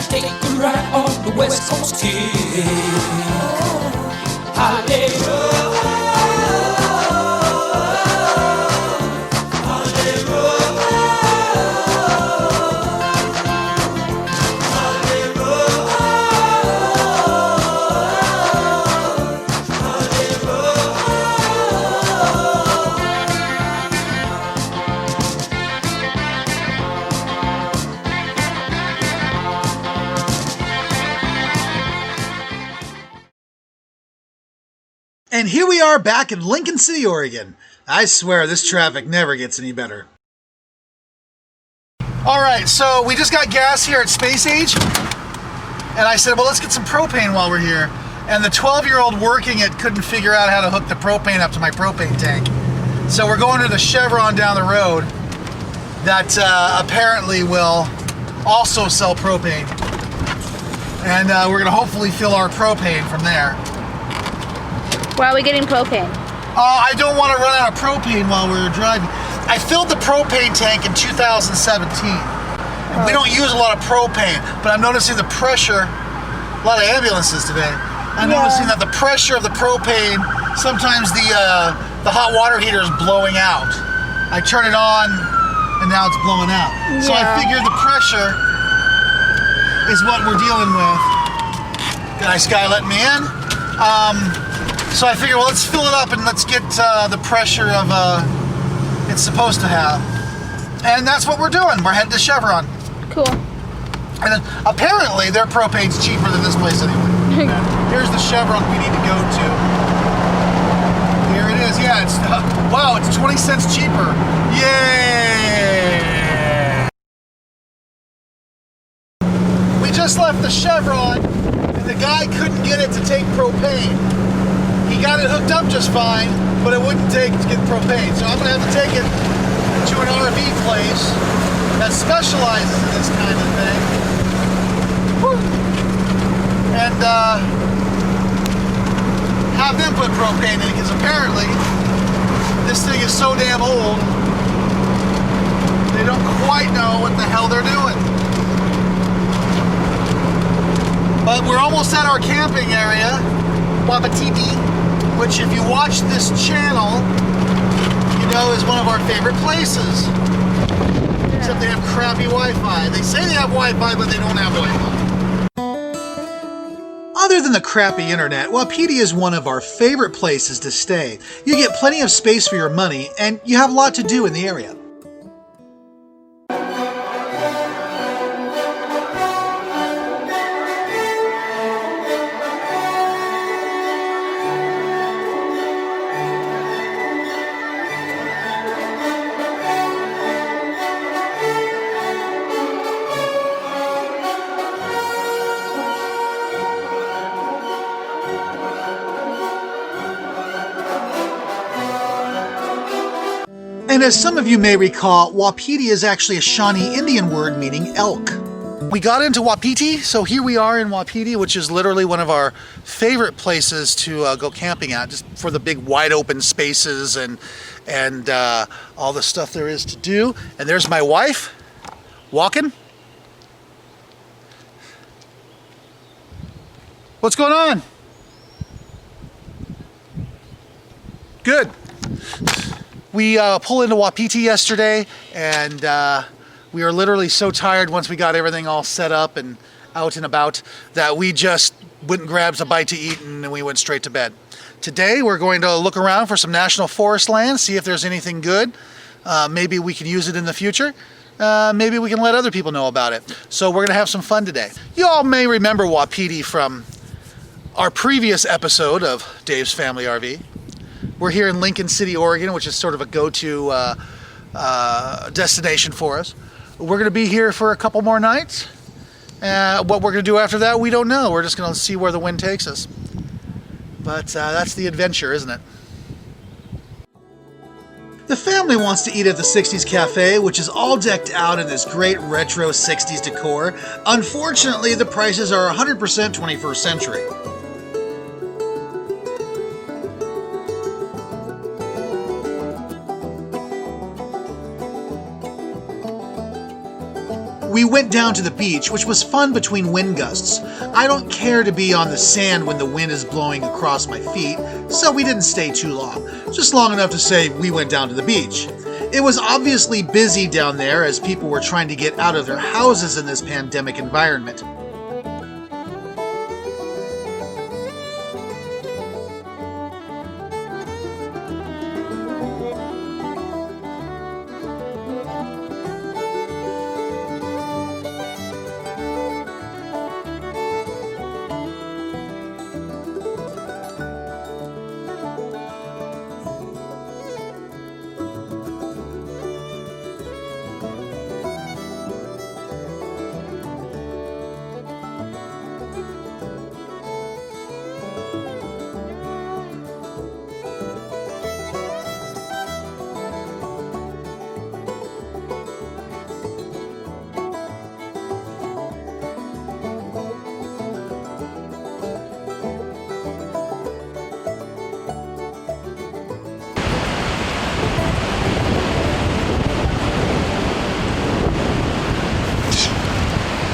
Take a ride on the West Coast here. Hallelujah. And here we are back in Lincoln City, Oregon. I swear this traffic never gets any better. Alright, so we just got gas here at Space Age. And I said, well, let's get some propane while we're here. And the 12-year-old working it couldn't figure out how to hook the propane up to my propane tank. So we're going to the Chevron down the road that apparently will also sell propane. And we're going to hopefully fill our propane from there. Why are we getting propane? I don't want to run out of propane while we're driving. I filled the propane tank in 2017. And we don't use a lot of propane, but I'm noticing the pressure, a lot of ambulances today. I'm noticing that the pressure of the propane, sometimes the hot water heater is blowing out. I turn it on and now it's blowing out. So I figured the pressure is what we're dealing with. Nice guy letting me in. So I figured, well, let's fill it up and let's get the pressure of it's supposed to have. And that's what we're doing. We're headed to Chevron. Cool. And then, apparently their propane's cheaper than this place anyway. Here's the Chevron we need to go to. Here it is. Yeah, it's wow, it's 20 cents cheaper. Yay! We just left the Chevron and the guy couldn't get it to take propane. He got it hooked up just fine, but it wouldn't take to get propane. So I'm gonna have to take it to an RV place that specializes in this kind of thing. Woo. And have them put propane in it, because apparently this thing is so damn old, they don't quite know what the hell they're doing. But we're almost at our camping area, Wapatiti, which if you watch this channel, you know is one of our favorite places. Except they have crappy Wi-Fi. They say they have Wi-Fi, but they don't have Wi-Fi. Other than the crappy internet, Wapiti is one of our favorite places to stay. You get plenty of space for your money, and you have a lot to do in the area. And as some of you may recall, Wapiti is actually a Shawnee Indian word meaning elk. We got into Wapiti, so here we are in Wapiti, which is literally one of our favorite places to go camping at, just for the big wide open spaces and all the stuff there is to do. And there's my wife, walking. What's going on? Good. We pulled into Wapiti yesterday, and we were literally so tired once we got everything all set up and out and about that we just went and grabbed a bite to eat and we went straight to bed. Today we're going to look around for some national forest land, see if there's anything good. Maybe we can use it in the future. Maybe we can let other people know about it. So we're going to have some fun today. You all may remember Wapiti from our previous episode of Dave's Family RV. We're here in Lincoln City, Oregon, which is sort of a go-to destination for us. We're going to be here for a couple more nights. What we're going to do after that, we don't know. We're just going to see where the wind takes us. But that's the adventure, isn't it? The family wants to eat at the 60s Cafe, which is all decked out in this great retro 60s decor. Unfortunately, the prices are 100% 21st century. We went down to the beach, which was fun between wind gusts. I don't care to be on the sand when the wind is blowing across my feet, so we didn't stay too long, just long enough to say we went down to the beach. It was obviously busy down there as people were trying to get out of their houses in this pandemic environment.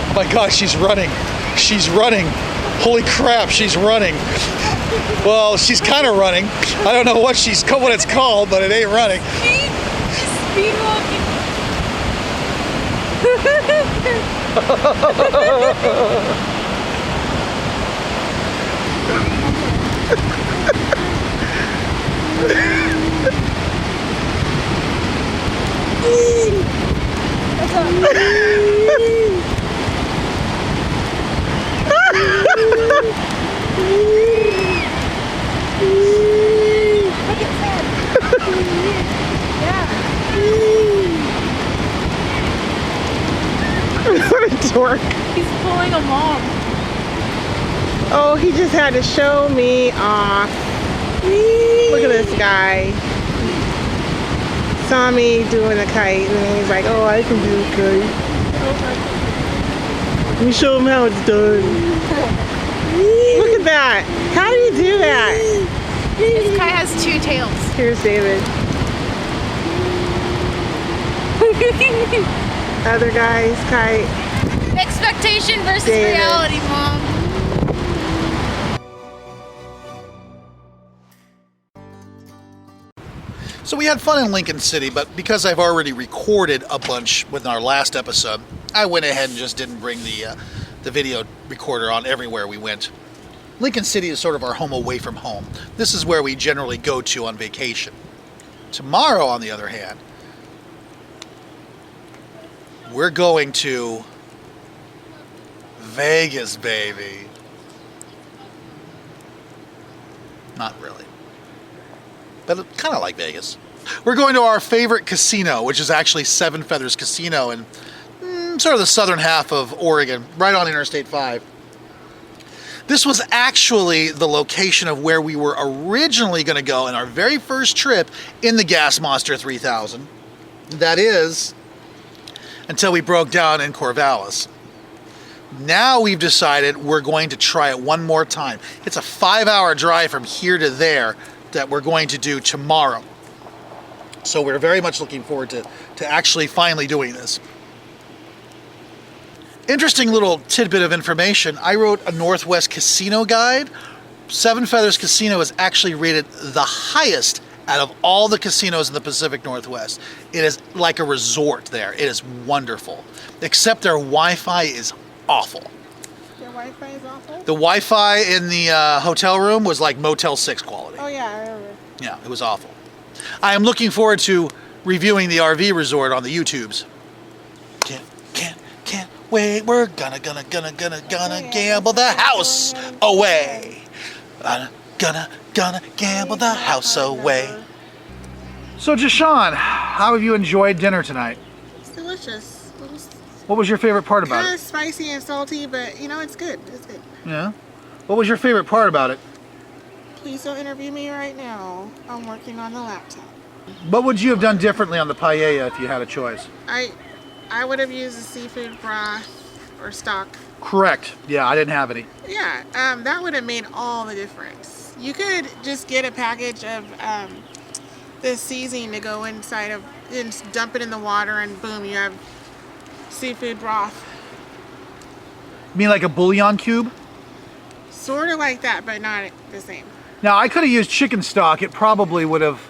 Oh my gosh, she's running. She's running. Holy crap, she's running. Well, she's kind of running. I don't know what it's called, but it ain't running. Speed walking. What a dork. He's pulling a mom. Oh, he just had to show me off. Look at this guy. Saw me doing a kite and then he's like, oh, I can do a kite. Let me show him how it's done. Look at that. How do you do that? This guy has two tails. Here's David. Other guy's kite. Expectation versus David. reality, Mom. So we had fun in Lincoln City, but because I've already recorded a bunch with our last episode, I went ahead and just didn't bring the video recorder on everywhere we went. Lincoln City is sort of our home away from home. This is where we generally go to on vacation. Tomorrow, on the other hand, we're going to Vegas, baby. Not really. But kind of like Vegas. We're going to our favorite casino, which is actually Seven Feathers Casino in sort of the southern half of Oregon, right on Interstate 5. This was actually the location of where we were originally going to go in our very first trip in the Gas Monster 3000. That is, until we broke down in Corvallis. Now we've decided we're going to try it one more time. It's a 5-hour drive from here to there that we're going to do tomorrow. So we're very much looking forward to actually finally doing this. Interesting little tidbit of information. I wrote a Northwest casino guide. Seven Feathers Casino is actually rated the highest out of all the casinos in the Pacific Northwest. It is like a resort there. It is wonderful. Except their Wi-Fi is awful. Your Wi-Fi is awful? The Wi-Fi in the hotel room was like Motel 6 quality. Oh yeah, I remember. Yeah, it was awful. I am looking forward to reviewing the RV resort on the YouTubes. Can't wait. We're gonna gamble the house away. Gonna gamble the house away. So, Jashawn, how have you enjoyed dinner tonight? It's delicious. What was your favorite part about Kind it? of spicy and salty, but you know, it's good. It's good. Yeah. What was your favorite part about it? Please don't interview me right now. I'm working on the laptop. What would you have done differently on the paella if you had a choice? I would have used a seafood broth or stock. Correct. Yeah, I didn't have any. Yeah, that would have made all the difference. You could just get a package of the seasoning to go inside of, and dump it in the water, and boom, you have seafood broth. You mean like a bouillon cube? Sort of like that, but not the same. Now, I could have used chicken stock. It probably would have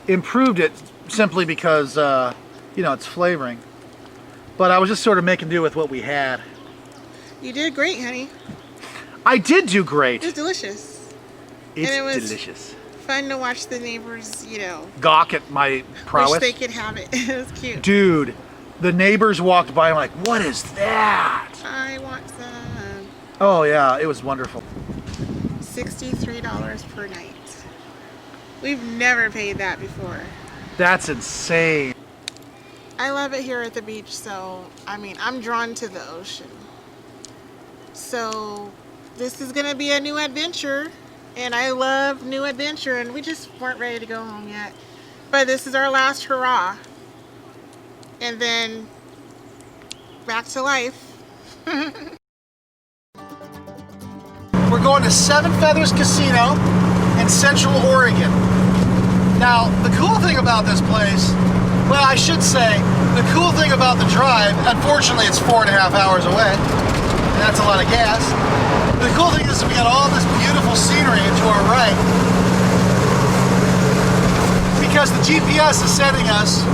improved it simply because, you know, it's flavoring. But I was just sort of making do with what we had. You did great, honey. I did do great. It was delicious. It's and it was delicious. Fun to watch the neighbors, you know, Gawk at my prowess. wish they could have it. It was cute. Dude, the neighbors walked by. I'm like, what is that? I want some. Oh, yeah, it was wonderful. $63 per night. We've never paid that before. That's insane. I love it here at the beach, so, I mean, I'm drawn to the ocean. So, this is going to be a new adventure, and I love new adventure, and we just weren't ready to go home yet. But this is our last hurrah. And then, back to life. We're going to Seven Feathers Casino in Central Oregon. Now, the cool thing about this place, well, I should say, the cool thing about the drive, unfortunately it's 4.5 hours away, and that's a lot of gas. The cool thing is we got all this beautiful scenery to our right, because the GPS is sending us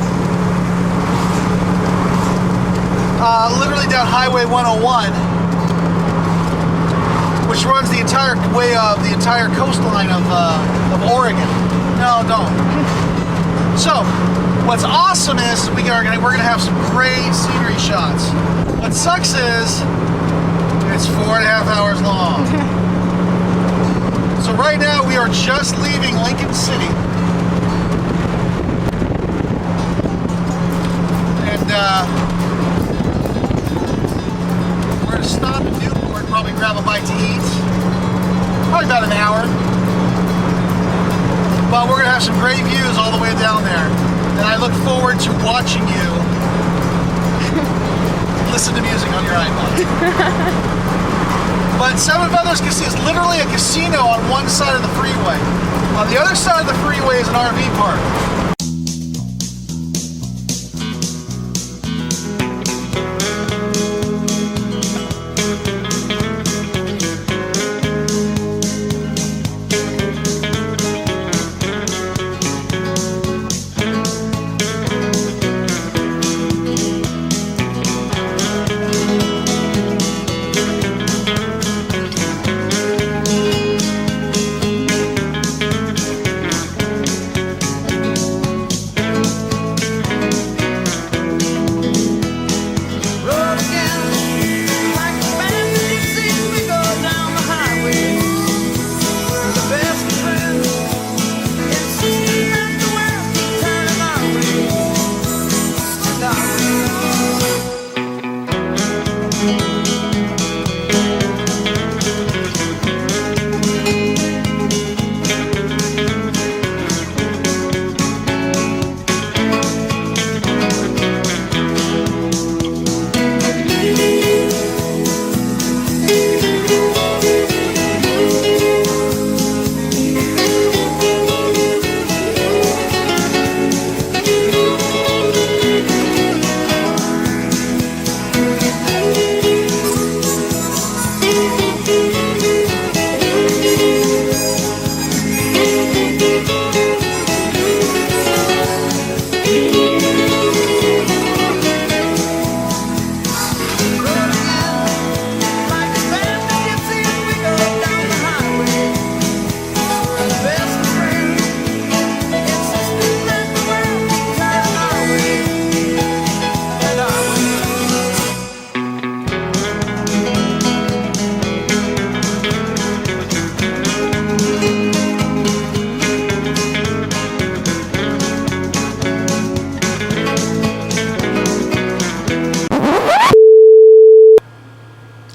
literally down Highway 101, which runs the entire way of the entire coastline of Oregon. No, don't. So, what's awesome is we're gonna have some great scenery shots. What sucks is it's 4.5 hours long. So right now we are just leaving Lincoln City, and we're gonna stop in Newport, probably grab a bite to eat. Probably about an hour. But we're gonna have some great views all the way down there. And I look forward to watching you listen to music on your iPod. But Seven Feathers Casino is literally a casino on one side of the freeway. On the other side of the freeway is an RV park.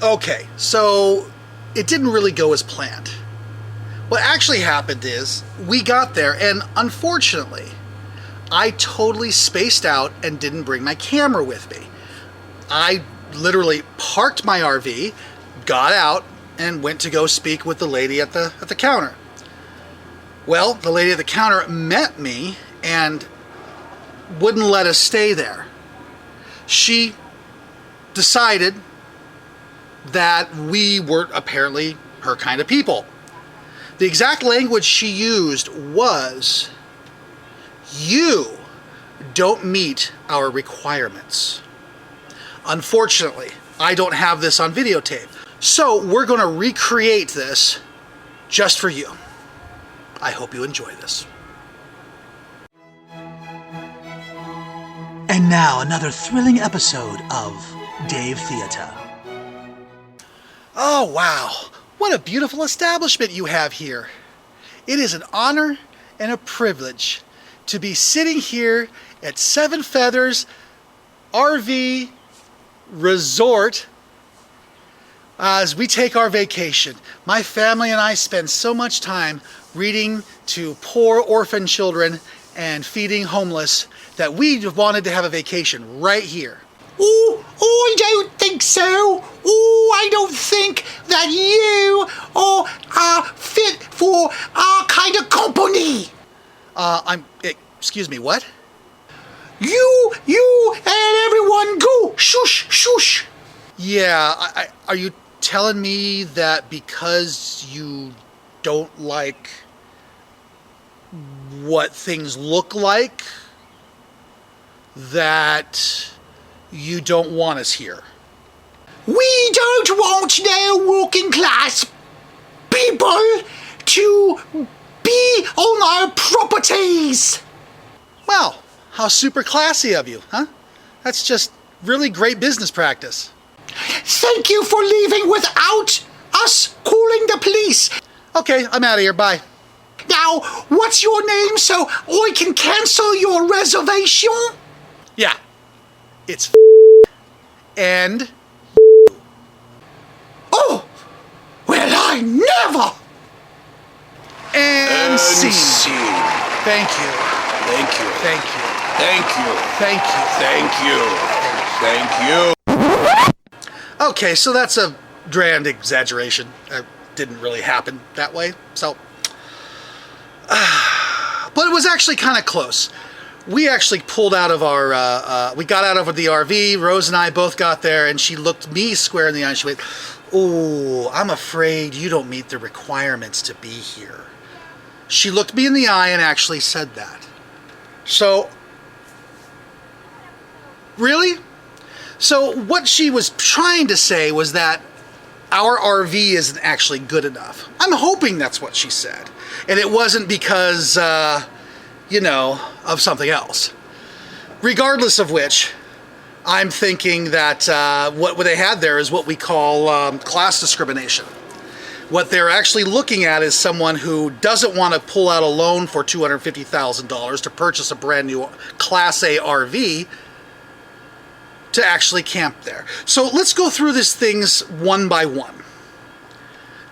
Okay, so it didn't really go as planned. What actually happened is we got there, and unfortunately, I totally spaced out and didn't bring my camera with me. I literally parked my RV, got out, and went to go speak with the lady at the counter. Well, the lady at the counter met me and wouldn't let us stay there. She decided that we weren't apparently her kind of people. The exact language she used was, "You don't meet our requirements." Unfortunately, I don't have this on videotape, so we're going to recreate this just for you. I hope you enjoy this. And now another thrilling episode of Dave Theater. Oh wow, what a beautiful establishment you have here. It is an honor and a privilege to be sitting here at Seven Feathers RV Resort as we take our vacation. My family and I spend so much time reading to poor orphan children and feeding homeless that we wanted to have a vacation right here. Oh, I don't think so. Oh, I don't think that you are fit for our kind of company. Excuse me, what? You and everyone go. Shush, shush. Yeah, are you telling me that because you don't like what things look like, that you don't want us here? We don't want no working class people to be on our properties. Well, how super classy of you, huh? That's just really great business practice. Thank you for leaving without us calling the police. Okay, I'm out of here, bye. Now, what's your name so I can cancel your reservation? Yeah, it's and oh, well, I never. And scene. Thank you. Thank you. Thank you. Thank you. Thank you. Thank you. Okay, so that's a grand exaggeration. It didn't really happen that way, so. But it was actually kind of close. We actually pulled out of our, we got out of the RV, Rose and I both got there, and she looked me square in the eye and she went, "Oh, I'm afraid you don't meet the requirements to be here." She looked me in the eye and actually said that. So, really? So what she was trying to say was that our RV isn't actually good enough. I'm hoping that's what she said. And it wasn't because, you know, of something else. Regardless of which, I'm thinking that what they had there is what we call class discrimination. What they're actually looking at is someone who doesn't want to pull out a loan for $250,000 to purchase a brand new Class A RV to actually camp there. So let's go through these things one by one.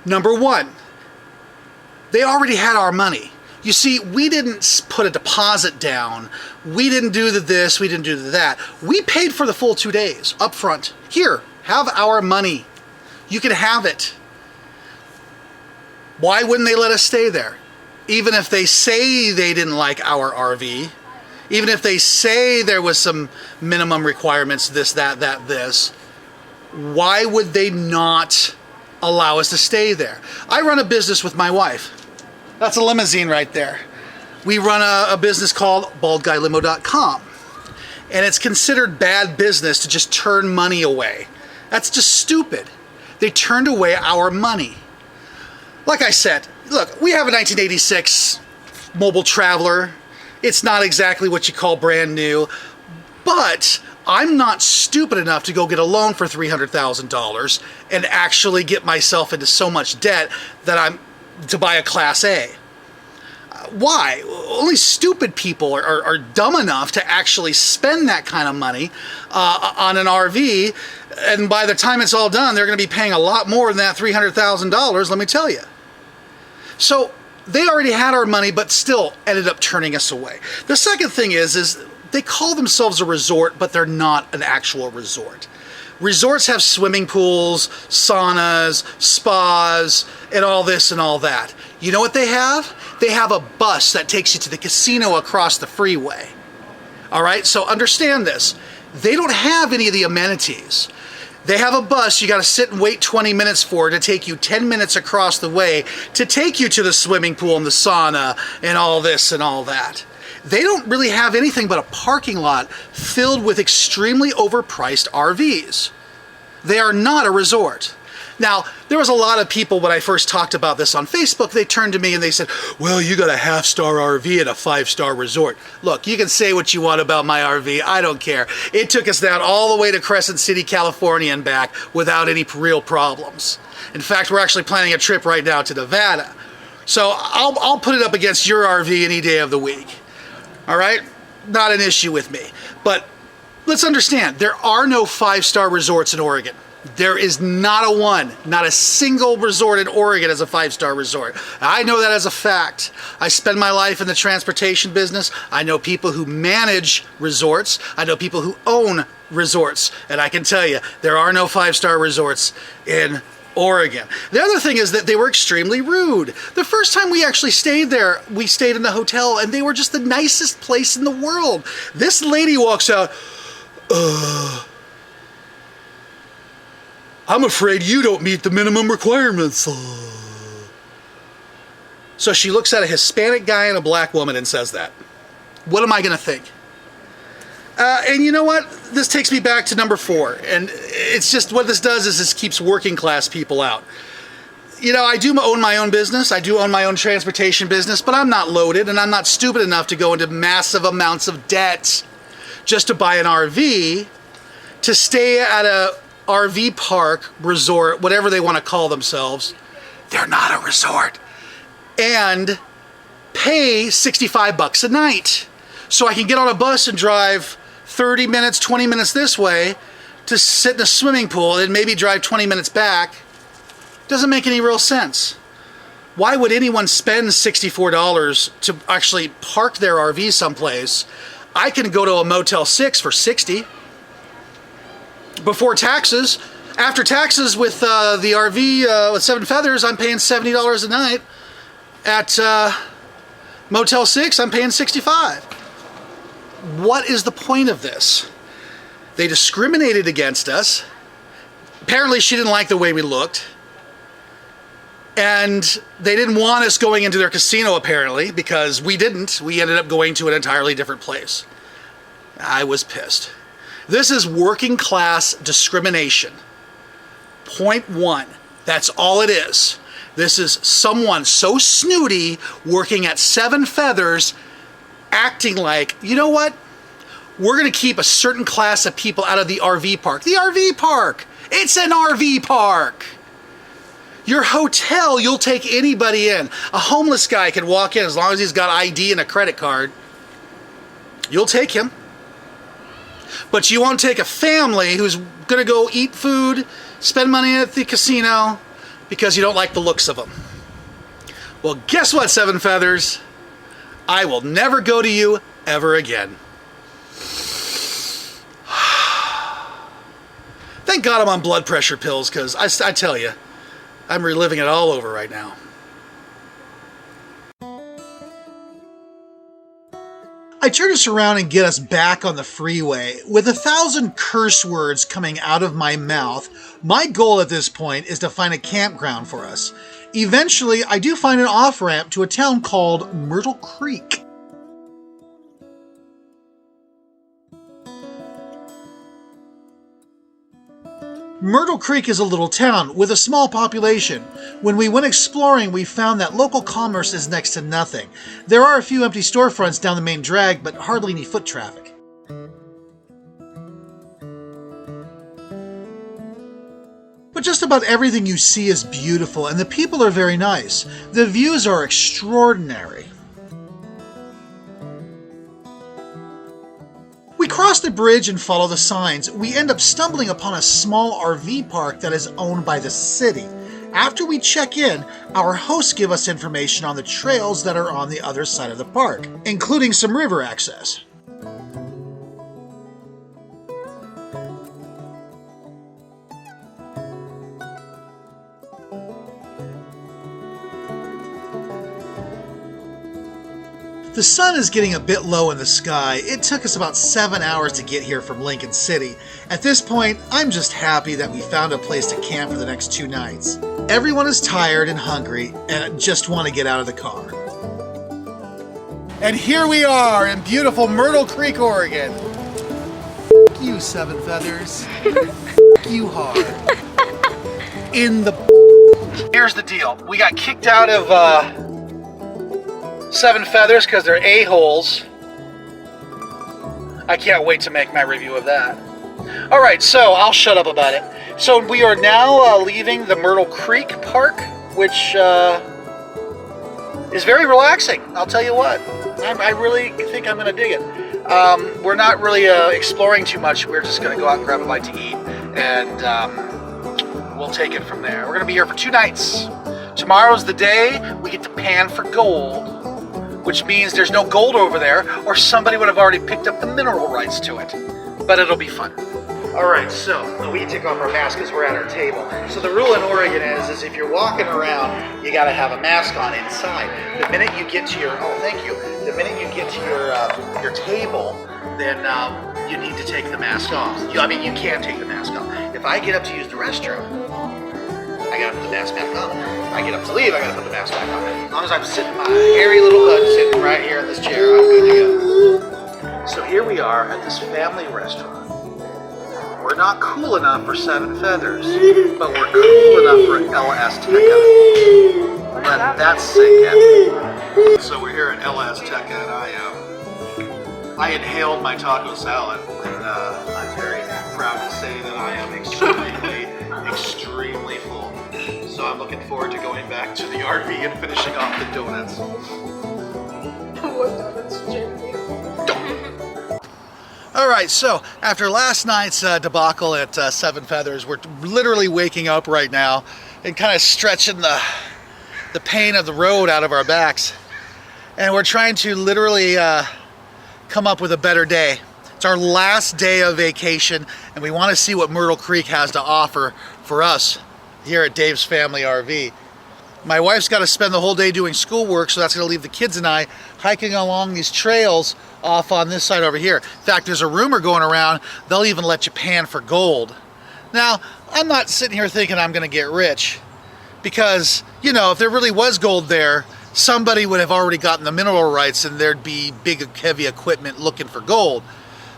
Number one, they already had our money. You see, we didn't put a deposit down. We didn't do this, we didn't do that. We paid for the full 2 days up front. Here, have our money. You can have it. Why wouldn't they let us stay there? Even if they say they didn't like our RV, even if they say there was some minimum requirements, this, that, this, why would they not allow us to stay there? I run a business with my wife. That's a limousine right there. We run a business called baldguylimo.com. And it's considered bad business to just turn money away. That's just stupid. They turned away our money. Like I said, look, we have a 1986 Mobile Traveler. It's not exactly what you call brand new, but I'm not stupid enough to go get a loan for $300,000 and actually get myself into so much debt that I'm to buy a Class A. Why? Only stupid people are dumb enough to actually spend that kind of money on an RV, and by the time it's all done, they're going to be paying a lot more than that $300,000, let me tell you. So they already had our money, but still ended up turning us away. The second thing is they call themselves a resort, but they're not an actual resort. Resorts have swimming pools, saunas, spas, and all this and all that. You know what they have? They have a bus that takes you to the casino across the freeway. All right, so understand this. They don't have any of the amenities. They have a bus you got to sit and wait 20 minutes for to take you 10 minutes across the way to take you to the swimming pool and the sauna and all this and all that. They don't really have anything but a parking lot filled with extremely overpriced RVs. They are not a resort. Now, there was a lot of people when I first talked about this on Facebook, they turned to me and they said, well, you got a half-star RV at a 5-star resort. Look, you can say what you want about my RV, I don't care. It took us down all the way to Crescent City, California and back without any real problems. In fact, we're actually planning a trip right now to Nevada. So I'll put it up against your RV any day of the week. All right? Not an issue with me. But let's understand, there are no 5-star resorts in Oregon. There is not a one, not a single resort in Oregon as a 5-star resort. I know that as a fact. I spend my life in the transportation business. I know people who manage resorts. I know people who own resorts. And I can tell you, there are no 5-star resorts in Oregon. The other thing is that they were extremely rude. The first time we actually stayed there, we stayed in the hotel and they were just the nicest place in the world. This lady walks out, I'm afraid you don't meet the minimum requirements. So she looks at a Hispanic guy and a black woman and says that. What am I going to think? And you know what? This takes me back to number 4. And it's just what this does is this keeps working class people out. You know, I do own my own business. I do own my own transportation business, but I'm not loaded and I'm not stupid enough to go into massive amounts of debt just to buy an RV, to stay at a RV park, resort, whatever they want to call themselves. They're not a resort. And pay $65 a night. So I can get on a bus and drive 30 minutes, 20 minutes this way to sit in a swimming pool and maybe drive 20 minutes back. Doesn't make any real sense. Why would anyone spend $64 to actually park their RV someplace? I can go to a Motel 6 for $60. Before taxes. After taxes with the RV with 7 feathers, I'm paying $70 a night. At Motel 6, I'm paying $65. What is the point of this? They discriminated against us. Apparently she didn't like the way we looked. And they didn't want us going into their casino, apparently, because we didn't. We ended up going to an entirely different place. I was pissed. This is working class discrimination. Point 1. That's all it is. This is someone so snooty working at 7 feathers acting like, you know what? We're going to keep a certain class of people out of the RV park. The RV park! It's an RV park! Your hotel, you'll take anybody in. A homeless guy can walk in as long as he's got ID and a credit card. You'll take him. But you won't take a family who's going to go eat food, spend money at the casino, because you don't like the looks of them. Well, guess what, 7 feathers? I will never go to you ever again. Thank God I'm on blood pressure pills, because I tell you, I'm reliving it all over right now. I turn us around and get us back on the freeway. With 1,000 curse words coming out of my mouth, my goal at this point is to find a campground for us. Eventually, I do find an off-ramp to a town called Myrtle Creek. Myrtle Creek is a little town with a small population. When we went exploring, we found that local commerce is next to nothing. There are a few empty storefronts down the main drag, but hardly any foot traffic. But just about everything you see is beautiful, and the people are very nice. The views are extraordinary. We cross the bridge and follow the signs. We end up stumbling upon a small RV park that is owned by the city. After we check in, our hosts give us information on the trails that are on the other side of the park, including some river access. The sun is getting a bit low in the sky. It took us about 7 hours to get here from Lincoln City. At this point, I'm just happy that we found a place to camp for the next 2 nights. Everyone is tired and hungry and just want to get out of the car. And here we are in beautiful Myrtle Creek, Oregon. F you, Seven Feathers. F you hard. In the... Here's the deal. We got kicked out of Seven Feathers because they're a-holes. I can't wait to make my review of that. Alright, so I'll shut up about it. So we are now leaving the Myrtle Creek Park, which is very relaxing. I'll tell you what. I really think I'm going to dig it. We're not really exploring too much. We're just going to go out and grab a bite to eat, and we'll take it from there. We're going to be here for 2 nights. Tomorrow's the day we get to pan for gold, which means there's no gold over there, or somebody would have already picked up the mineral rights to it. But it'll be fun. Alright, so we take off our masks because we're at our table. So the rule in Oregon is if you're walking around, you got to have a mask on inside. The minute you get to your, the minute you get to your table, then you need to take the mask off. You can't take the mask off. If I get up to use the restroom, I got to put the mask back on. If I get up to leave, I got to put the mask back on. As long as I'm sitting my hairy little butt sitting right here in this chair, I'm good to go. So here we are at this family restaurant. We're not cool enough for Seven Feathers, but we're cool enough for LS Teca. Let that sink in. So we're here at LS Teca, and I inhaled my taco salad, and I'm very proud to say that I am extremely full. So I'm looking forward to going back to the RV and finishing off the donuts. What donuts, Jamie? Alright, so after last night's debacle at Seven Feathers, we're literally waking up right now and kind of stretching the pain of the road out of our backs. And we're trying to literally come up with a better day. It's our last day of vacation, and we want to see what Myrtle Creek has to offer for us here at Dave's Family RV. My wife's got to spend the whole day doing schoolwork, so that's going to leave the kids and I hiking along these trails off on this side over here. In fact, there's a rumor going around they'll even let you pan for gold. Now, I'm not sitting here thinking I'm going to get rich, because, you know, if there really was gold there, somebody would have already gotten the mineral rights and there'd be big, heavy equipment looking for gold.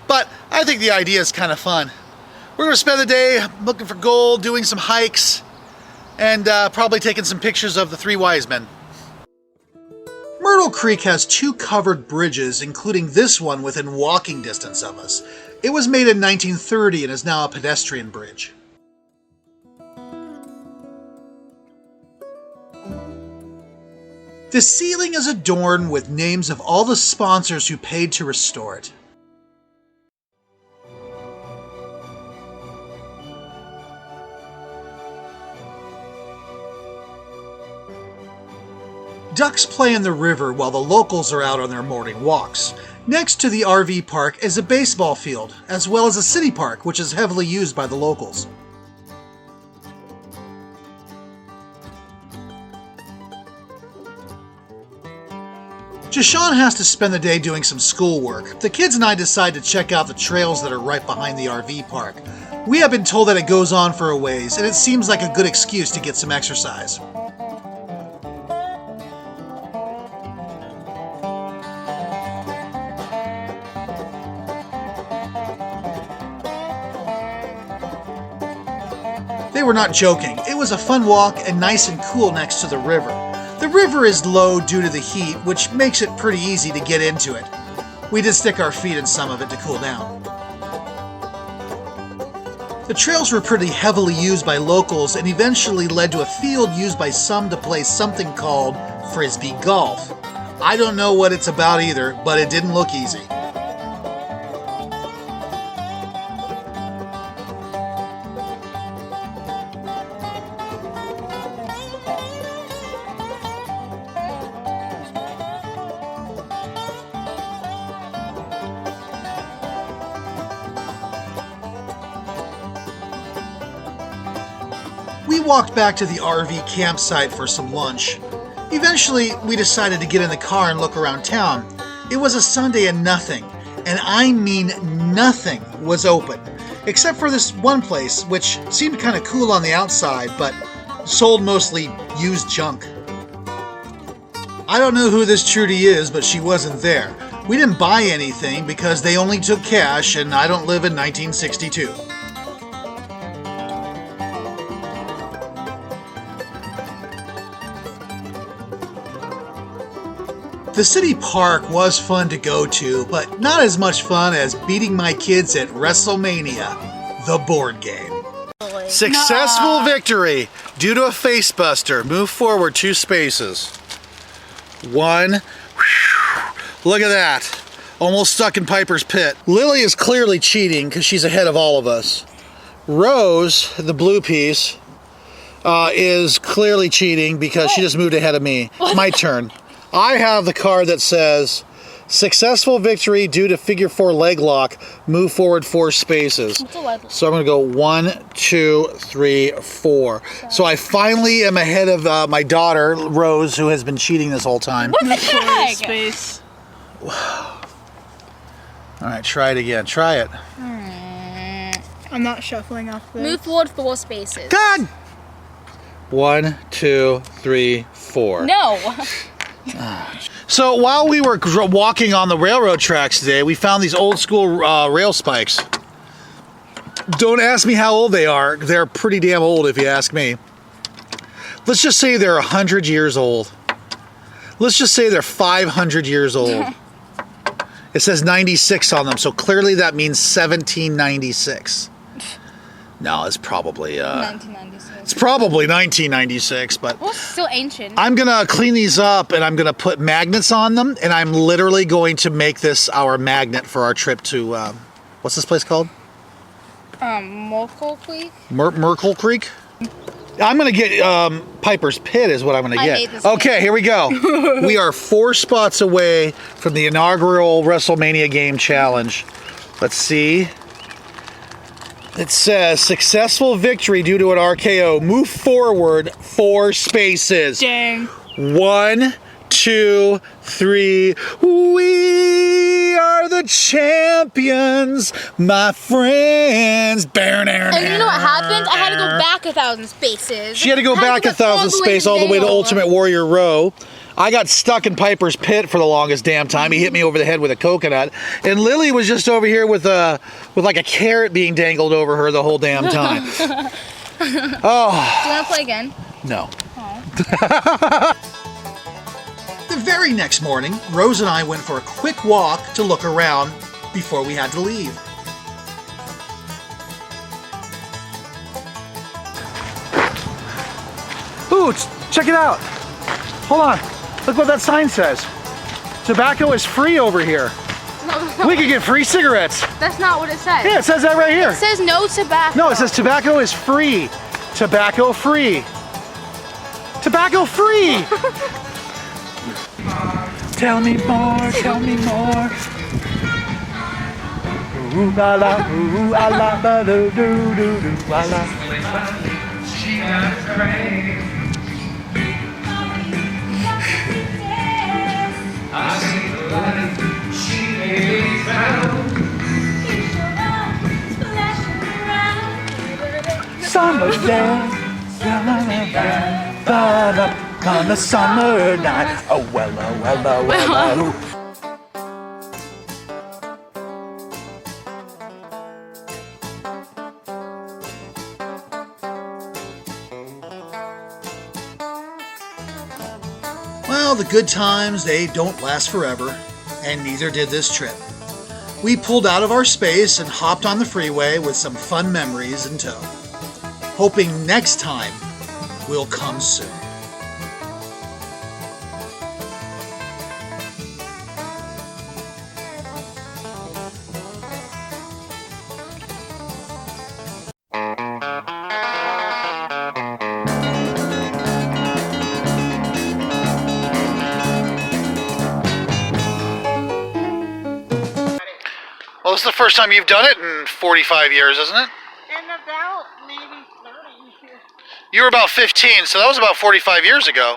But I think the idea is kind of fun. We're going to spend the day looking for gold, doing some hikes, and probably taking some pictures of the 3 wise men. Myrtle Creek has 2 covered bridges, including this one within walking distance of us. It was made in 1930 and is now a pedestrian bridge. The ceiling is adorned with names of all the sponsors who paid to restore it. Ducks play in the river while the locals are out on their morning walks. Next to the RV park is a baseball field, as well as a city park, which is heavily used by the locals. Jashawn has to spend the day doing some schoolwork. The kids and I decide to check out the trails that are right behind the RV park. We have been told that it goes on for a ways, and it seems like a good excuse to get some exercise. They were not joking. It was a fun walk and nice and cool next to the river. The river is low due to the heat, which makes it pretty easy to get into it. We did stick our feet in some of it to cool down. The trails were pretty heavily used by locals and eventually led to a field used by some to play something called frisbee golf. I don't know what it's about either, but it didn't look easy. We walked back to the RV campsite for some lunch. Eventually, we decided to get in the car and look around town. It was a Sunday and nothing, and I mean nothing, was open. Except for this one place, which seemed kind of cool on the outside, but sold mostly used junk. I don't know who this Trudy is, but she wasn't there. We didn't buy anything because they only took cash, and I don't live in 1962. The city park was fun to go to, but not as much fun as beating my kids at WrestleMania, the board game. Successful victory due to a face buster. Move forward 2 spaces. 1. Look at that. Almost stuck in Piper's pit. Lily is clearly cheating because she's ahead of all of us. Rose, the blue piece, is clearly cheating because she just moved ahead of me. My turn. I have the card that says, successful victory due to figure 4 leg lock, move forward 4 spaces. So I'm going to go 1, 2, 3, 4. So I finally am ahead of my daughter, Rose, who has been cheating this whole time. What the heck? Space. All right, try it again. Try it. I'm not shuffling off this. Move forward 4 spaces. God! 1, 2, 3, 4. No. So while we were walking on the railroad tracks today, we found these old school rail spikes. Don't ask me how old they are. They're pretty damn old if you ask me. Let's just say they're 100 years old. Let's just say they're 500 years old. It says 96 on them, so clearly that means 1796. No, it's probably 1996. it's probably 1996, but Well, it's still ancient. I'm gonna clean these up and I'm gonna put magnets on them, and I'm literally going to make this our magnet for our trip to what's this place called? Myrtle Creek. Myrtle Creek. I'm gonna get Piper's Pit is what I'm gonna I get. hate this Okay, here we go. We are 4 spots away from the inaugural WrestleMania game challenge. Let's see. It says successful victory due to an RKO. Move forward 4 spaces. Dang. 1, 2, 3. We are the champions, my friends. And you know what happened? I had to go back 1,000 spaces. She had to go back 1,000 spaces all the way to Ultimate Warrior Row. I got stuck in Piper's Pit for the longest damn time. He hit me over the head with a coconut. And Lily was just over here with like a carrot being dangled over her the whole damn time. Oh. Do you want to play again? No. The very next morning, Rose and I went for a quick walk to look around before we had to leave. Ooh, check it out. Hold on. Look what that sign says. Tobacco is free over here. No. We could get free cigarettes. That's not what it says. Yeah, it says that right here. It says no tobacco. No, it says tobacco is free. Tobacco free. Tobacco free! Tell me more, tell me more. Ooh la la, ooh la la, ba do do do do la la. Summer dance, on the summer night. Oh well, oh well, oh well, oh. Well, the good times, they don't last forever, and neither did this trip. We pulled out of our space and hopped on the freeway with some fun memories in tow. Hoping next time will come soon. Well, this is the first time you've done it in 45 years, isn't it? And about maybe 30. You were about 15, so that was about 45 years ago.